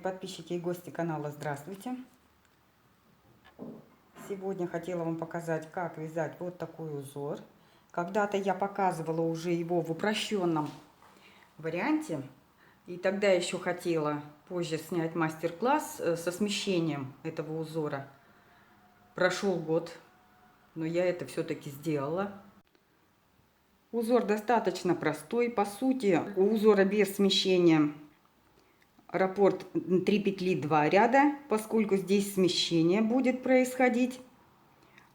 подписчики и гости канала, здравствуйте! Сегодня хотела вам показать, как вязать вот такой узор. Когда-то я показывала уже его в упрощенном варианте. И тогда еще хотела позже снять мастер-класс со смещением этого узора. Прошел год, но я это все-таки сделала. Узор достаточно простой. По сути, у узора без смещения раппорт 3 петли 2 ряда, поскольку здесь смещение будет происходить.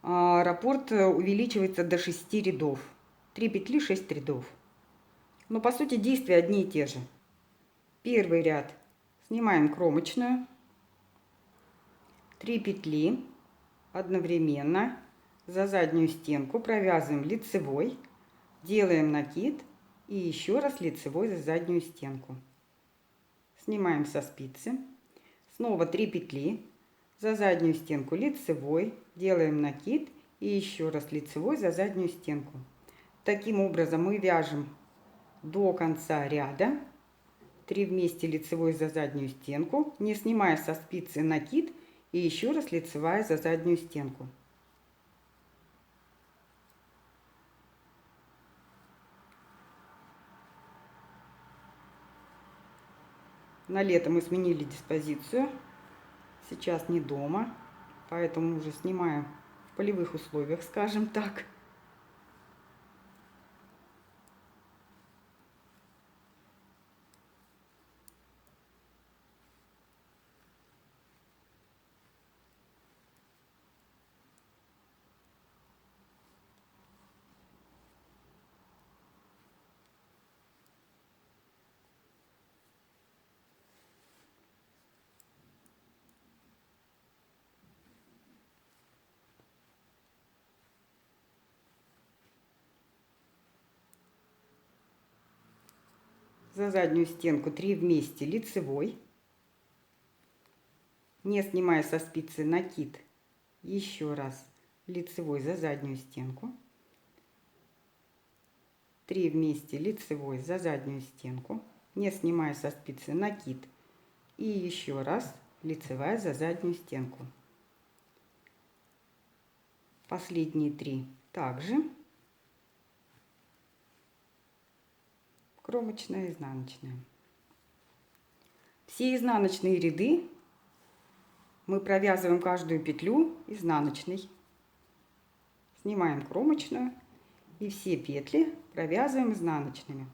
Раппорт увеличивается до 6 рядов. 3 петли 6 рядов. Но по сути действия одни и те же. Первый ряд снимаем кромочную, 3 петли одновременно за заднюю стенку провязываем лицевой, делаем накид и еще раз лицевой за заднюю стенку. Снимаем со спицы, снова 3 петли за заднюю стенку лицевой, делаем накид и еще раз лицевой за заднюю стенку. Таким образом мы вяжем до конца ряда 3 вместе лицевой за заднюю стенку, не снимая со спицы накид и еще раз лицевая за заднюю стенку. На лето мы сменили диспозицию, сейчас не дома, поэтому уже снимаем в полевых условиях, скажем так. За заднюю стенку 3 вместе лицевой, не снимая со спицы накид, еще раз лицевой за заднюю стенку, 3 вместе лицевой за заднюю стенку, не снимая со спицы накид и еще раз лицевая за заднюю стенку. Последние 3 также. Кромочная, изнаночная. Все изнаночные ряды мы провязываем каждую петлю изнаночной. Снимаем кромочную и все петли провязываем изнаночными.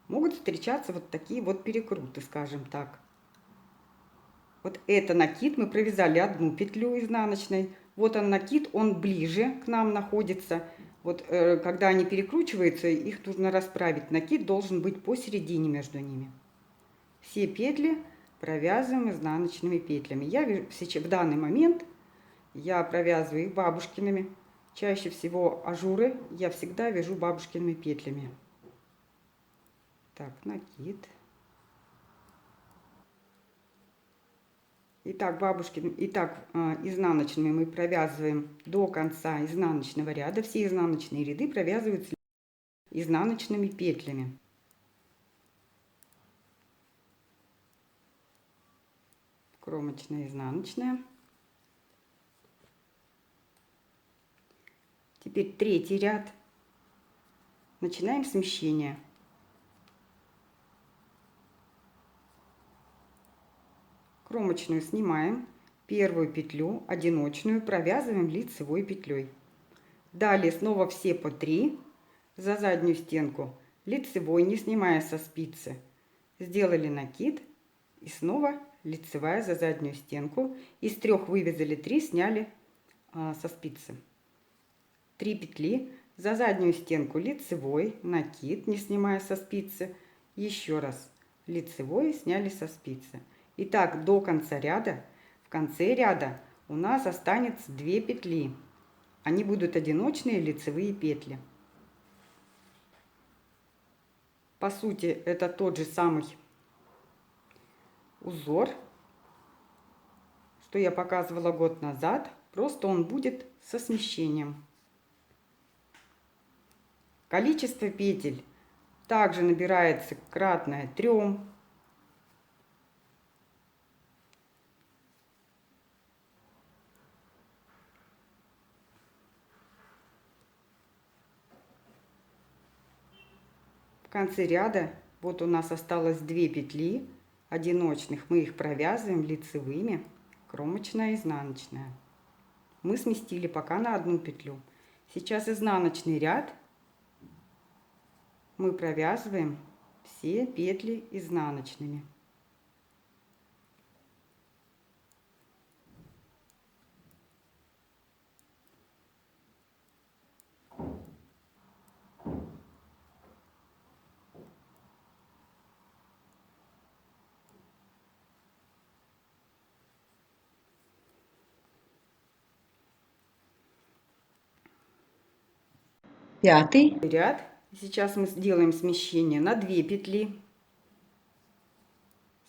Могут встречаться вот такие вот перекруты, скажем так. Вот это накид, мы провязали одну петлю изнаночной. Вот он накид, он ближе к нам находится. Вот когда они перекручиваются, их нужно расправить. Накид должен быть посередине между ними. Все петли провязываем изнаночными петлями. В данный момент я провязываю их бабушкиными. Чаще всего ажуры я всегда вяжу бабушкиными петлями. Так, накид. Итак, изнаночными мы провязываем до конца изнаночного ряда. Все изнаночные ряды провязываются изнаночными петлями. Кромочная, изнаночная. Теперь третий ряд. Начинаем смещение. Кромочную снимаем, первую петлю одиночную провязываем лицевой петлей. Далее снова все по 3 за заднюю стенку лицевой, не снимая со спицы. Сделали накид и снова лицевая за заднюю стенку. Из 3 вывязали 3, сняли со спицы. 3 петли за заднюю стенку лицевой, накид, не снимая со спицы. Еще раз лицевой, сняли со спицы. Итак, до конца ряда. В конце ряда у нас останется 2 петли. Они будут одиночные лицевые петли. По сути, это тот же самый узор, что я показывала год назад. Просто он будет со смещением. Количество петель. Также набирается кратное 3. конце ряда вот у нас осталось 2 петли одиночных. Мы их провязываем лицевыми, кромочная, изнаночная. Мы сместили пока на 1 петлю. Сейчас изнаночный ряд мы провязываем все петли изнаночными. Пятый ряд. Сейчас мы сделаем смещение на 2 петли.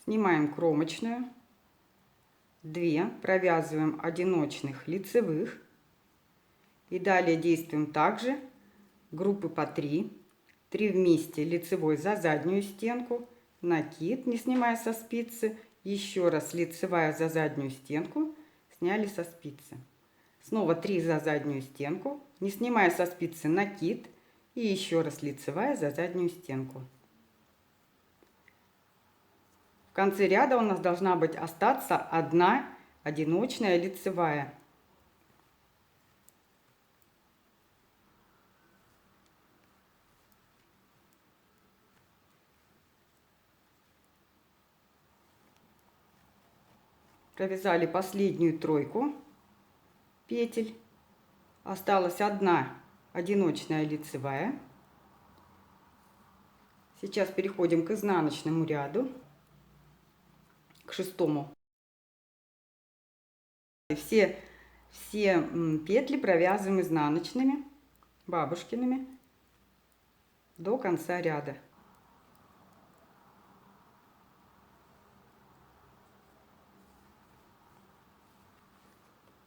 Снимаем кромочную, 2, провязываем одиночных лицевых. И далее действуем также группы по 3. 3 вместе лицевой за заднюю стенку, накид, не снимая со спицы. Еще раз лицевая за заднюю стенку, сняли со спицы. Снова 3 за заднюю стенку, не снимая со спицы, накид. И еще раз лицевая за заднюю стенку. В конце ряда у нас должна быть остаться 1 одиночная лицевая. Провязали последнюю тройку петель. Осталась 1 одиночная лицевая. Сейчас переходим к изнаночному ряду, к 6-му. Все петли провязываем изнаночными, бабушкиными, до конца ряда.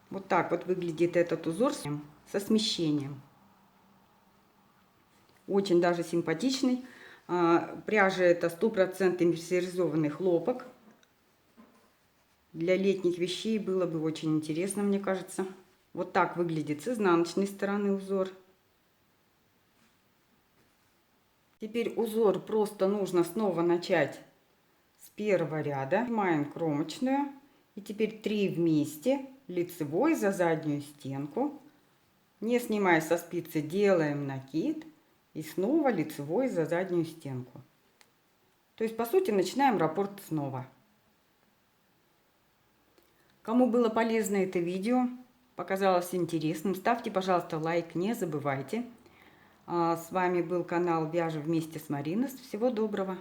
Вот так вот выглядит этот узор со смещением. Очень даже симпатичный. Пряжа это 100% мерсеризованный хлопок. Для летних вещей было бы очень интересно, мне кажется. Вот так выглядит с изнаночной стороны узор. Теперь узор просто нужно снова начать с 1-го ряда. Снимаем кромочную. И теперь 3 вместе, лицевой за заднюю стенку. Не снимая со спицы, делаем накид. И снова лицевой за заднюю стенку. То есть, по сути, начинаем раппорт снова. Кому было полезно это видео, показалось интересным, ставьте, пожалуйста, лайк, не забывайте. С вами был канал Вяжем вместе с Мариной. Всего доброго!